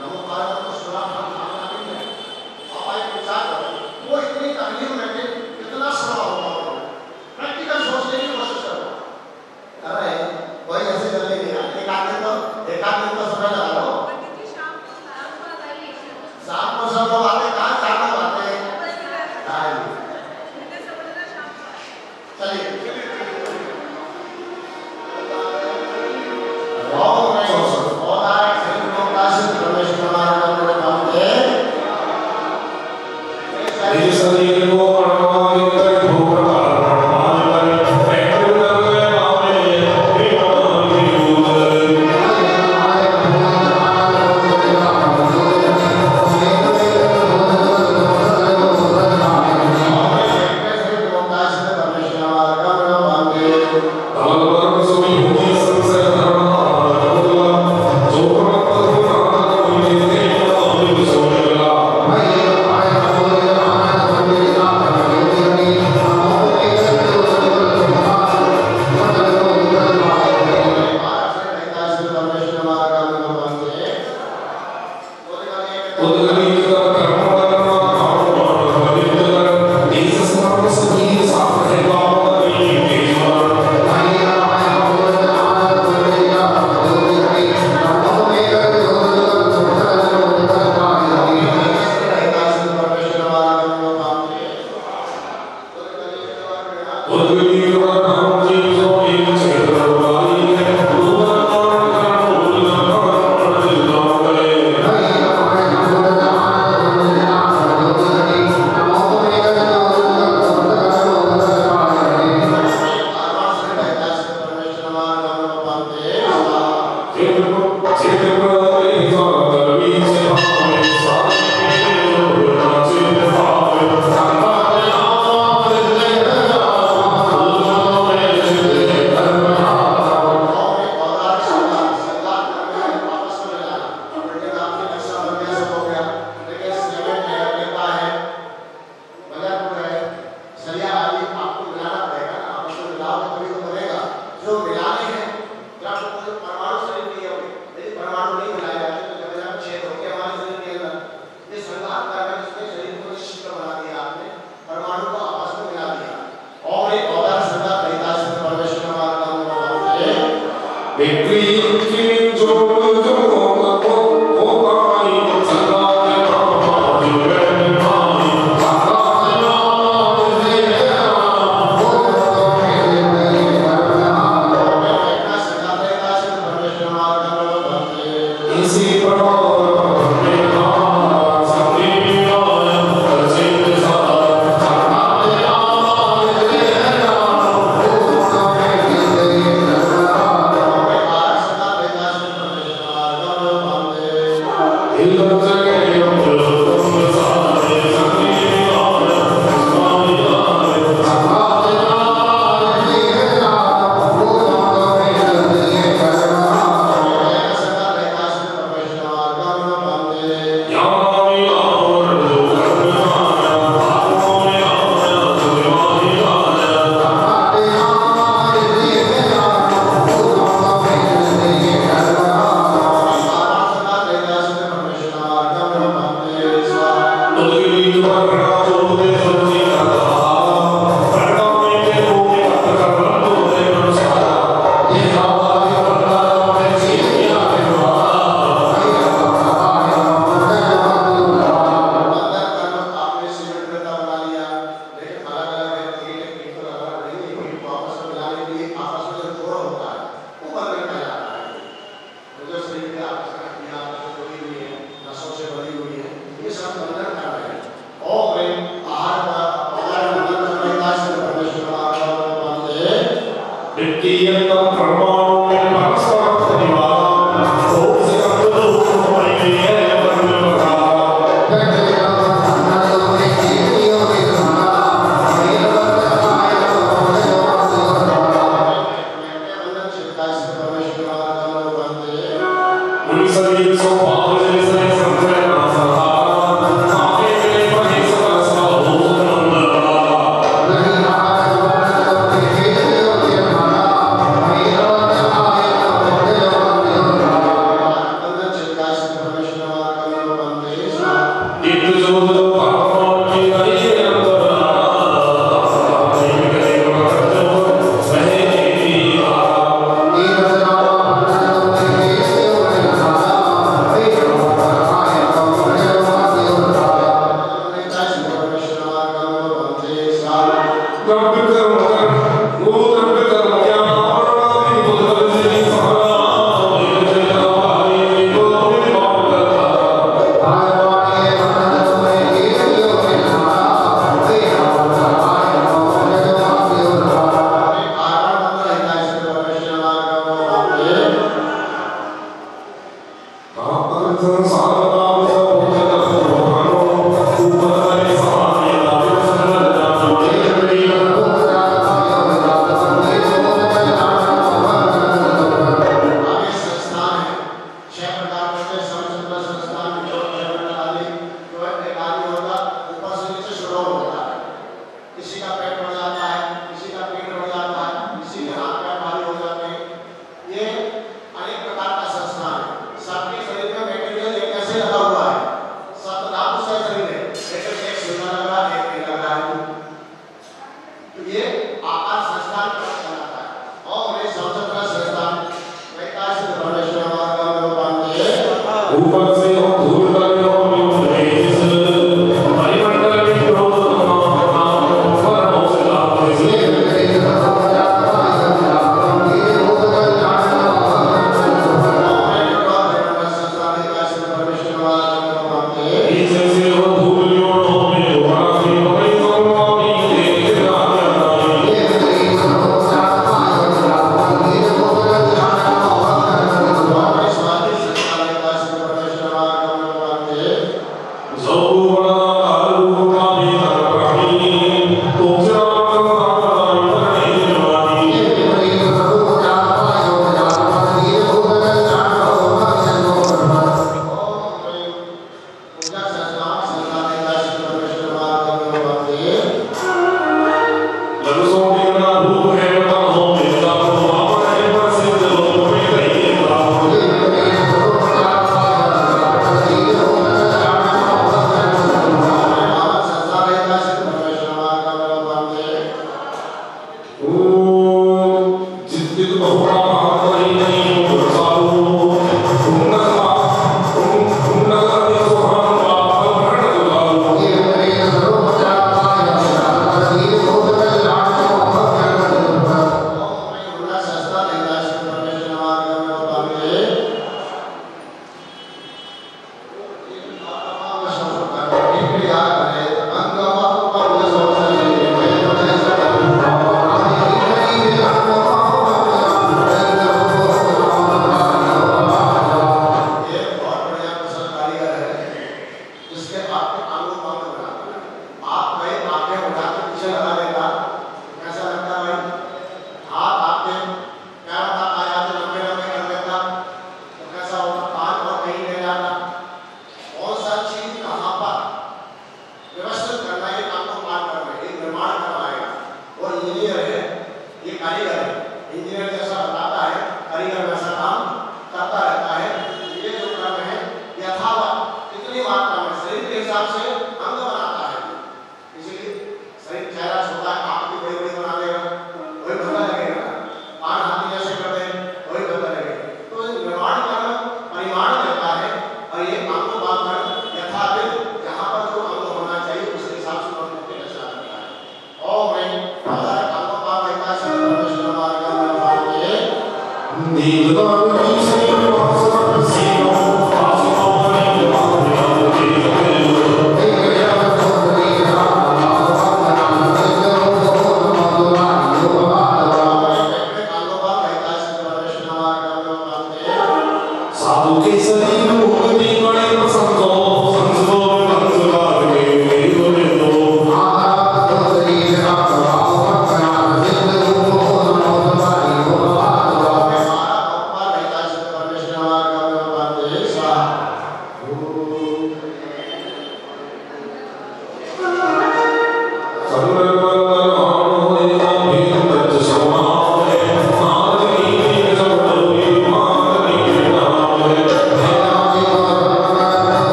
नमो भारत को सुना नहीं है। आप एक विचार करो, वो इतनी तकलीफ में थे, कितना सुना होगा, प्रैक्टिकल सोचने की कोशिश करो। अरे कोई ऐसे जल्दी नहीं आता, एक आदमी तो समय लगा लो। शाम को सब लोग आते, कहाँ 4 लोग आते हैं। चलिए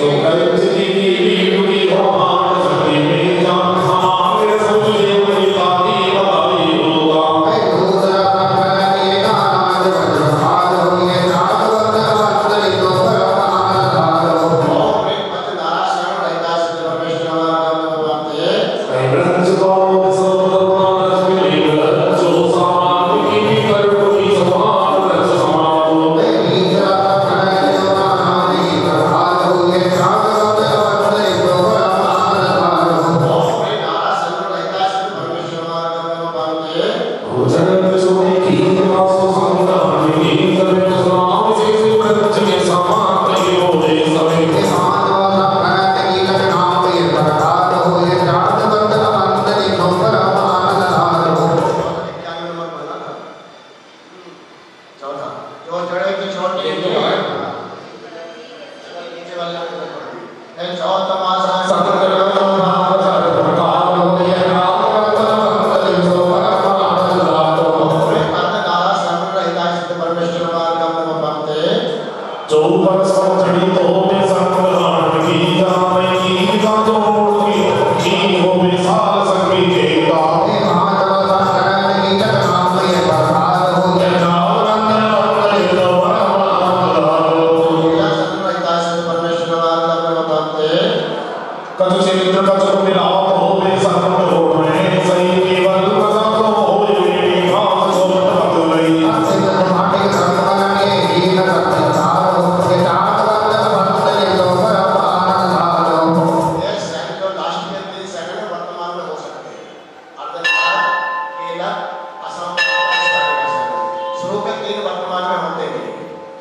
Sagrada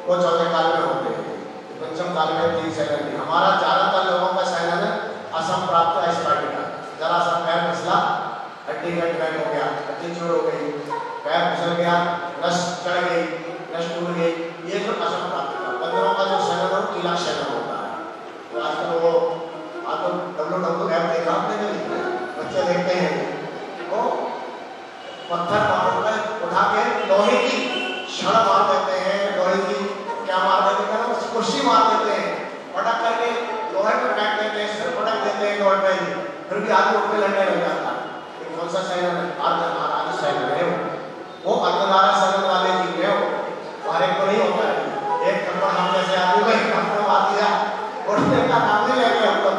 वो चौथे काल में होते हैं, पंचम काल में 3 सेकंड। हमारा ज्यादातर लोगों का सेकंड असम प्राप्त है स्पाइटिका, जरा सा पैर फिसला, हड्डी कट बैक हो गया, हड्डी चोर हो गई, पैर फिसल गया, नस चढ़ गई, नस टूट गई, ये जो असम प्राप्त है। 15 का जो सेकंड हो कीला सेकंड होता है। तो आजकल वो आप तो WW ऐप देखा आपने नहीं, बच्चे देखते हैं वो पत्थर मार उठा के लोहे की छड़ मार देते हैं, लोहे की क्या मार देते हैं ना, कुर्सी मार देते हैं, पटक करके लोहे पे फेंक देते हैं, सिर पटक देते हैं लोहे पे, फिर भी आदमी उठ के लड़ने लग जाता है। कौन सा सैनिक है? आदि सैनिक है वो अर्धनारा सैनिक वाले जीत रहे हो, हर एक को नहीं होता है। एक थप्पड़ हम जैसे आदमी को एक थप्पड़ मार दिया, उठने का नाम नहीं लेंगे हम लोग।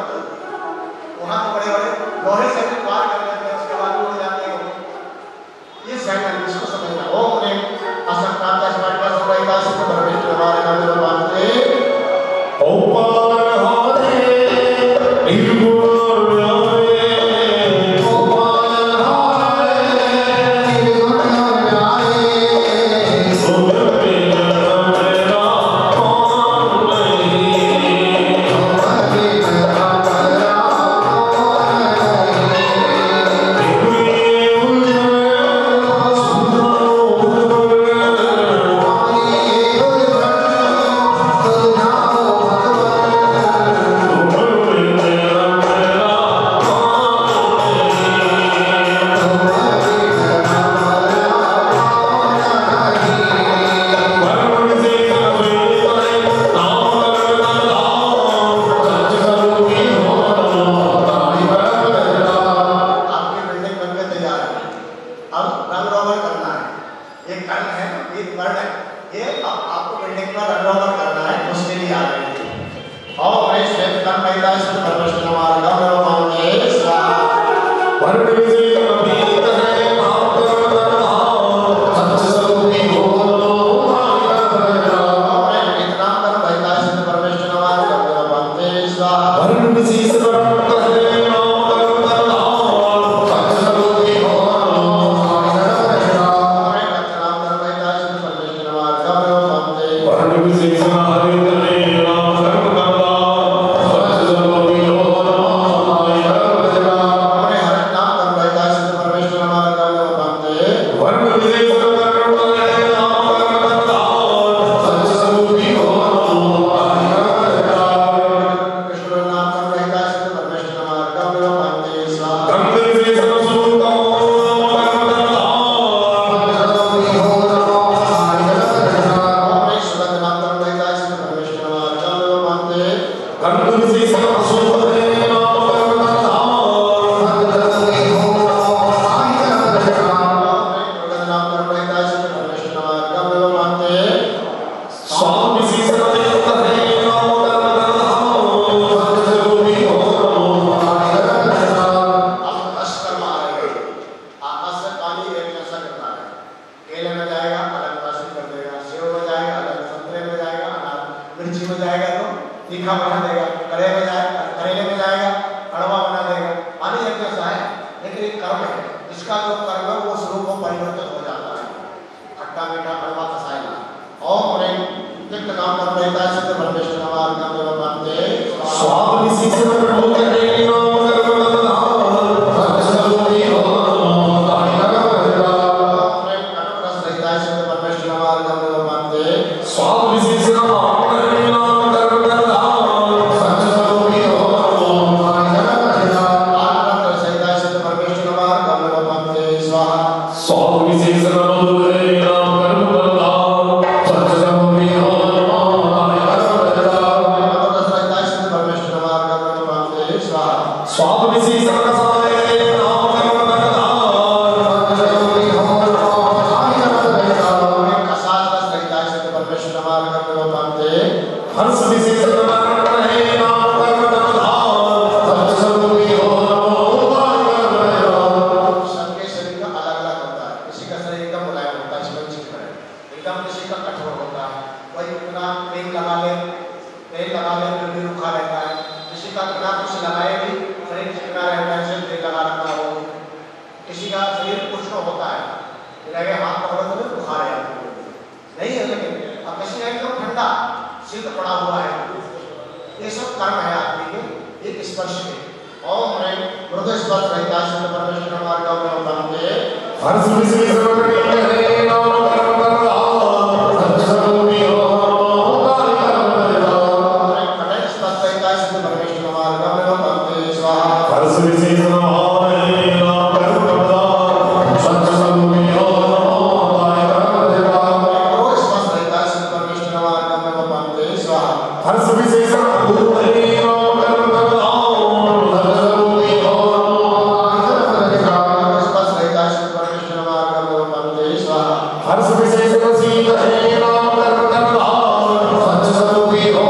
वहाँ तो बड़े बड़े लोहे से भी वार कर लेते हैं, उसके बाद उड़ जाते हैं। ये सैनिक इसको समझना। ओम ने असंक्रांत स्मार्ट का संवेदना से परमेश्वर हमारे नाम में बांधते ओपार हाथे निर्गुण न्याय, ओपार हाथे निर्गुण न्याय, सोम मेरा कौन नहीं, सोम मेरा हाथ पकड़ो तो बुखार आ जाती है, नहीं है। लेकिन अब किसी ने एकदम ठंडा शीत पड़ा हुआ है, ये सब कर्म है आदमी के, ये स्पर्श के। ओम ह्रीं मृदु स्पर्श रहिता सिद्ध परमेश्वर मार्गम में बनते हर सुनि से सर्वकर्म हरे नाम कर्म करता सत्संगी हो कार्य कर्म करता कटय स्पर्श रहिता सिद्ध परमेश्वर मार्गम में बनते स्वाहा। हर सुनि से हरे नाम कर्म करता सत्संगी हो कार्य कर्म करता मृदु स्पर्श रहिता सिद्ध परमेश्वर मार्गम में बनते स्वाहा। हर सुनि से हरे नाम कर्म करता हर सुबह से ससी कहे नाम कर्म करता सच स्वरूपी हो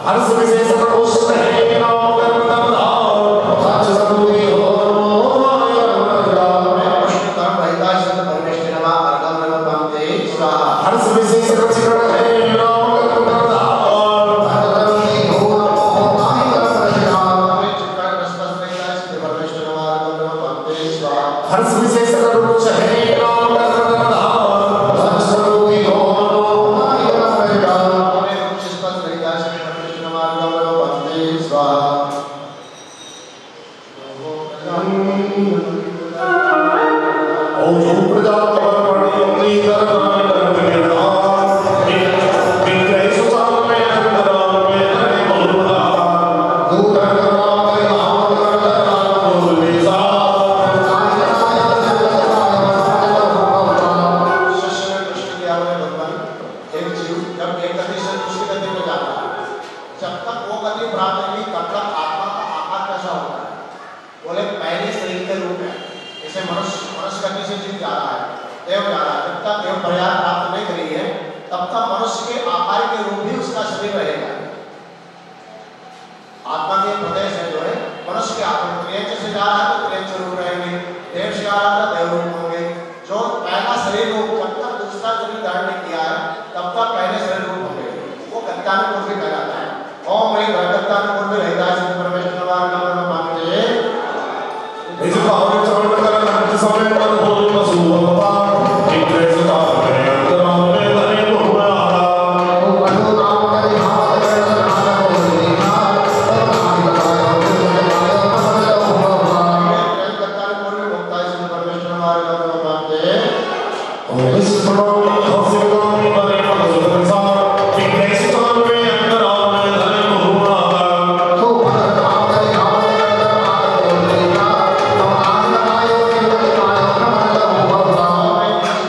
हर सुबह से सकुश कहे नाम कर्म करता सच स्वरूपी हो हर सुबह से सकुश कहे नाम कर्म करता हर विशेष रूप से है नाम कर्म करता सच स्वरूपी हो ओ जो प्रजा पर पड़ी उंगली करना करना बिगड़े सुचाल में अंदर में हरे बोलना दूर करना के नाम करना बोले सा जब तक वो गति प्राप्त नहीं तब तक आत्मा का आकार कैसा होता है? बोले पहले शरीर के रूप में, जैसे मनुष्य गति से जीव जा रहा है, देव जा रहा है। जब तक देव प्रयास प्राप्त नहीं करी है तब तक मनुष्य के आकार के रूप ही उसका शरीर रहेगा। आत्मा के प्रदेश है जो है मनुष्य के आकार, त्रियंच से जा रहा है तो त्रियंच रूप रहेंगे, देव से जा रहा है देव रूप होंगे। जो पहला शरीर रूप जब तक दूसरा शरीर धारण नहीं किया है तब तक पहले शरीर रूप होंगे, वो गत्यानुपूर्ति कहलाता है। ओम ह्रीं गत्यानुपूर्ति रहता है सिद्ध परमेश्वर मार्गम में मानते इस भाव चरण कर हट समय मन बोल मसूहता एक सुता में अंतराम में धरे बहुरा ओ मनो नाम करे हाथ कर नाम बोले ना तो नाम बताओ गत्यानुपूर्ति होता है सिद्ध परमेश्वर मार्गम में मानते ओ इस प्रभु हंसे गामी मरे मसूहता सार एक सुता में अंतराम में धरे बहुरा तो मन नाम करे हाथ कर नाम बोले ना तो नाम बताओ के बताओ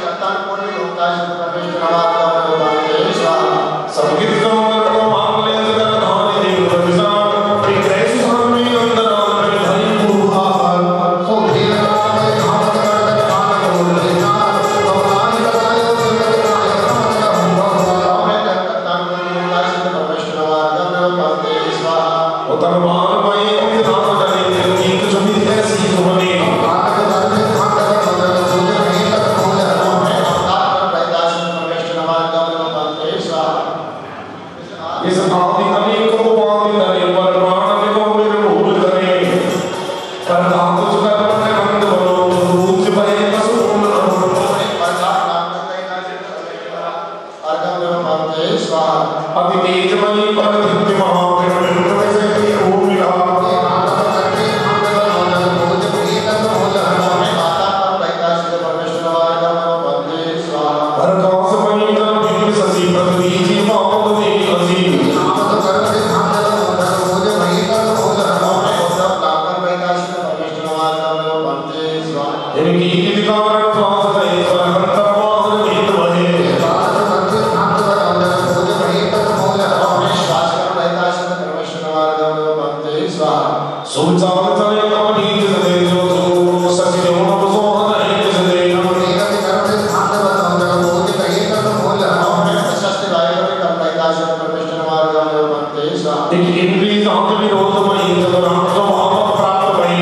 गत्यानुपूर्ति होता है सिद्ध परमेश्वर मार्गम में मानते स्वाहा। संगीत का करना मान ले जगत धानी देव रविसा एक सुता में अंतराम में धरे बहुरा तो देव नाम करे हाथ कर नाम बोले ना तो नाम बताओ के बताओ उतरमान में नाम करे गीत छवि ऐसी सुमनी इस आदि अनेक को पादी नरे पर प्राण को मेरे भूल करे पर धातु कर में बंद बनो रूप भय कसून अति तेज मई पर दिव्य महाप्रेम से ओ मिला हर कास मई तन दिव्य ससी प्रगति जी माओ दे हसी इनकी विकार श्वास दे पर अंतर वास नीत वहे सुचाल चले नवनीत सदे जो सच जो नव सोहन एक सदे एक इंद्रिय जात विरोध मई जब राम स्वभाव प्राप्त भई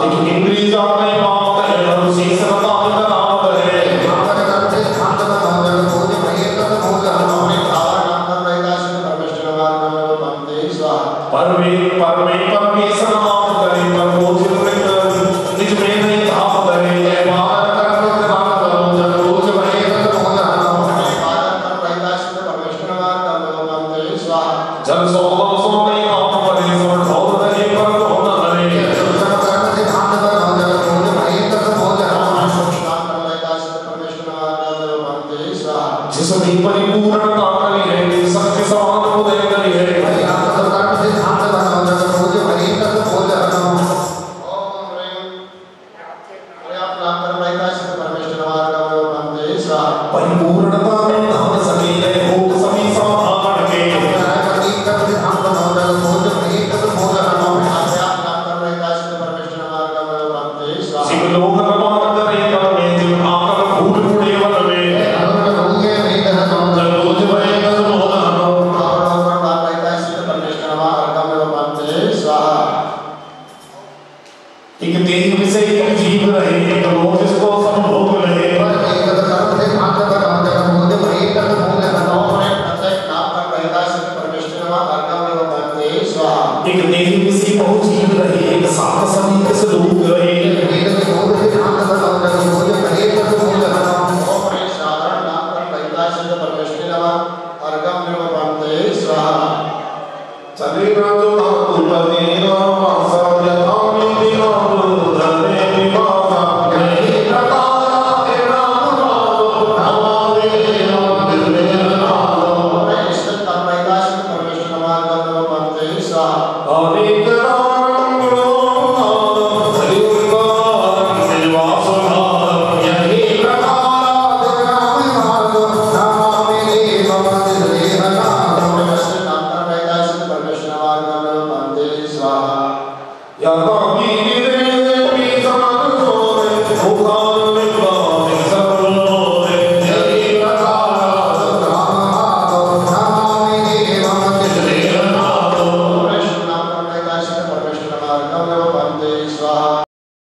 एक इंद्रिय जात में बात है और शीश बताने का नाम है पूर्णता करी है सत्य समान उदय करी है परिपूर्णता में धाम सके हो सभी समाधान के शिवलोक रमान करे में जिव आकर भूत बूढ़े वन में जलोज भय गज मोहन एक तेज विषय जीव रहे एक लोक जिसको संभोग रहे एक देवी किसी बहुत जीव रहे एक साथ सभी किस रूप रहे चले राजो धातुपति नामासा यथामि दिनामो धने निवासा यही प्रकारा तेरा नामो नमामि नमोदिले नामो अनेक रामो हरिवार निवासधार यही प्रकारा तेरा नामो नमामि नमोदिले नामो या